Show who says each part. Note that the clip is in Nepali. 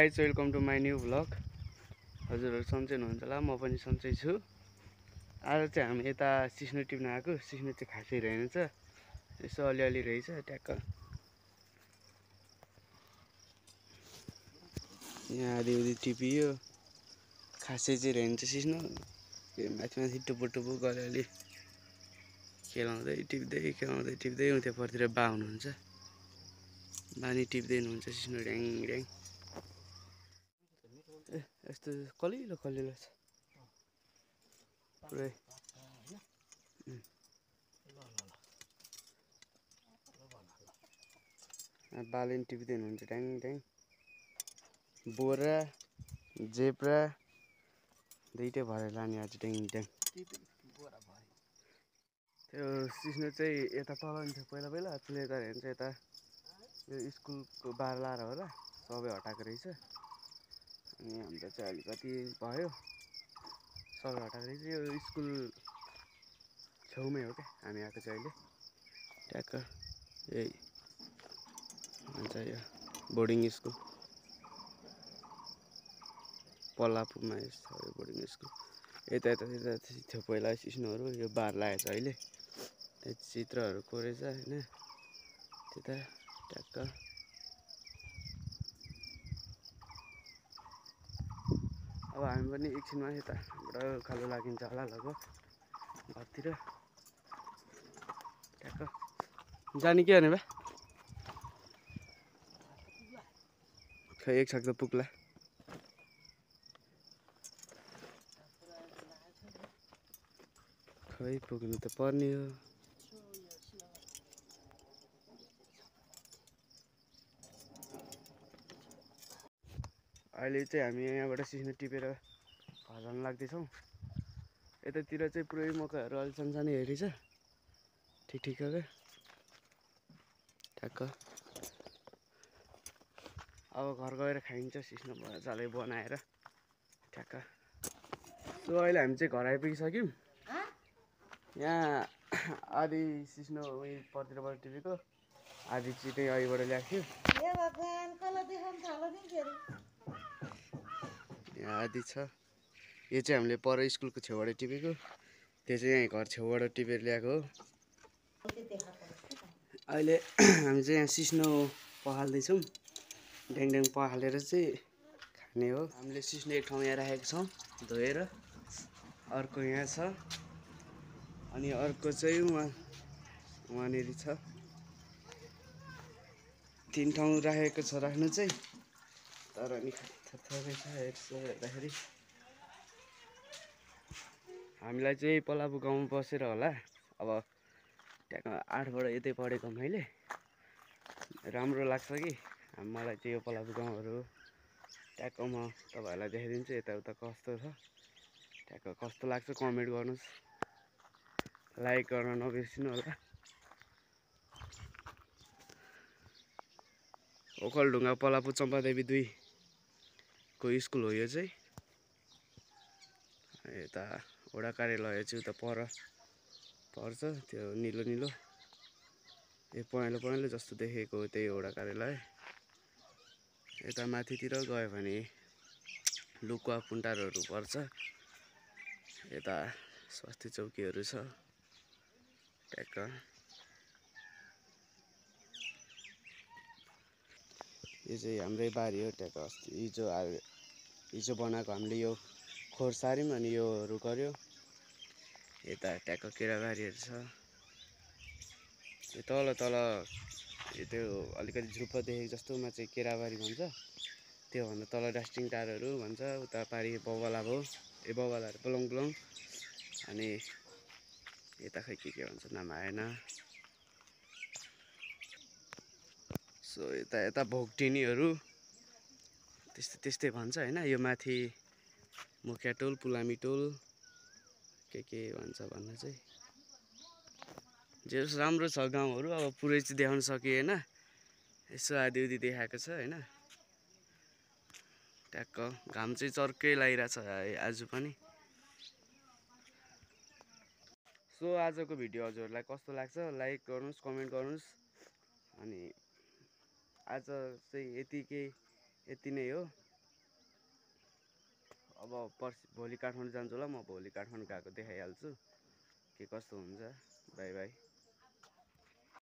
Speaker 1: Guys welcome to my new vlog. हजुरहरू सन्चै हुनुहुन्छ होला, म पनि सन्चै छु। आज चाहिँ हामी यता सिस्नो टिप्न आएको। सिस्नो चाहिँ खासै रहेनछ, यसो अलिअलि रहेछ ट्याक्क। यहाँ आधी टिपियो, खासै चाहिँ रहेनछ सिस्नो। माथि माथि टुप्पो टुप्पो अलिअलि खेलाउँदै टिप्दै त्यहाँपट्टितिर बा हुनुहुन्छ, बानी टिप्दै हुनुहुन्छ सिस्नो ड्याङ ड्याङ। यस्तो कलिलो छ पुरै। बालेन टिप्दै हुनुहुन्छ ड्याङ ड्याङ। बोरा जेब्रा दुइटै भरेर लाने आज ड्याङ ड्याङ। त्यो सिस्नो चाहिँ यता तल थियो पहिला त्यसले गर्दा चाहिँ यता यो स्कुलको बार लाएर होला सबै हटाएको रहेछ। अनि हाम्रो चाहिँ अलिकति भयो, सबै हटाएको रहेछ। यो स्कुल छेउमै हो क्या हामी आएको चाहिँ अहिले ट्याक्क। यही भन्छ यो बोर्डिङ स्कुल, पल्लापुमा सबै बोर्डिङ स्कुल। यता थियो पहिला सिस्नोहरू, यो बार लागेको छ अहिले। त्यो चित्रहरू कोरेछ होइन त्यता ट्याक्क। अब हामी पनि एकछिनमा यताबाट उकालो लागिन्छ होला लगभग घरतिर ट्याक्क। जाने के गर्ने भए खै एक छाक त पुग्ला। खै पुग्नु त पर्ने हो। अहिले चाहिँ हामी यहाँबाट सिस्नो टिपेर घर जान लाग्दैछौँ। यतातिर चाहिँ पुरै मकैहरू अलि सानसानो हेरी छ, ठिकठिकको ट्याक्क। अब घर गएर खाइन्छ सिस्नो मजाले बनाएर ट्याक्क। सो अहिले हामी चाहिँ घर आइपुगिसक्यौँ। यहाँ आधी सिस्नो उयो पर्तिरबाट टिपेको, आधी चाहिँ अघिबाट ल्याएको थियो। यहाँ आधी छ, यो चाहिँ हामीले पर स्कुलको छेउबाट टिपेको, त्यो चाहिँ यहाँ घर छेउबाट टिपेर ल्याएको हो। अहिले हामी चाहिँ यहाँ सिस्नो पखाल्दैछौँ, ड्याङ ड्याङ पखालेर चाहिँ खाने हो। हामीले सिस्नो एक ठाउँ यहाँ राखेको छौँ धोएर, अर्को यहाँ छ अनि अर्को चाहिँ वहाँनिर छ। 3 ठाउँ राखेको छ राख्नु चाहिँ, तर नि थोरै छ यसो हेर्दाखेरि। हामीलाई चाहिँ पल्लापु गाउँमा बसेर होला अब ट्याक्क 8बाट यतै पढेको मैले, राम्रो लाग्छ कि मलाई चाहिँ यो पल्लापु गाउँहरू ट्याक्क। म तपाईँहरूलाई देखाइदिन्छु यताउता कस्तो छ ट्याक्क। कस्तो लाग्छ कमेन्ट गर्नुहोस्, लाइक गर्न नबिर्सिनु होला। ओखलढुङ्गा पल्लापु चम्पादेवी 2 को स्कुल हो यो चाहिँ। यता वडा कार्यालय चाहिँ उता पर पर्छ, त्यो निलो निलो यो पहेँलो जस्तो देखेको हो, त्यही वडा कार्यालय। यता माथितिर गयो भने लुकुवा पुन्टारहरू पर्छ, यता स्वास्थ्य चौकीहरू छ ट्याक्क। यो चाहिँ हाम्रै बारी हो ट्याक्क। अस्ति हिजो बनाएको हामीले यो खोर सार्यौँ अनि योहरू गऱ्यो। यता ट्याक्क केराबारीहरू छ, यो तल त्यो अलिकति झुप्पो देखेको जस्तोमा चाहिँ केराबारी भन्छ, त्योभन्दा तल डास्टिङ टारहरू भन्छ। उता पारि बगला भयो, ए बगलाहरू बुलङ। अनि यता खै के भन्छ नाम आएन। सो यता भोगटिनीहरू त्यस्तै भन्छ होइन। यो माथि मुखिया टोल, पुलामी टोल के भन्छ भन्नु चाहिँ। जे राम्रो छ गाउँहरू, अब पुरै चाहिँ देखाउन सकिएन, यसो आधी देखाएको छ होइन ट्याक्क। घाम चाहिँ चर्कै लागिरहेछ आज पनि। सो आजको भिडियो हजुरहरूलाई कस्तो लाग्छ लाइक गर्नुहोस्, कमेन्ट गर्नुहोस्। अनि आज चाहिँ यति नै हो। अब भोलि काठमाडौँ जान्छु होला म। भोलि काठमाडौँ गएको देखाइहाल्छु के कस्तो हुन्छ। By by.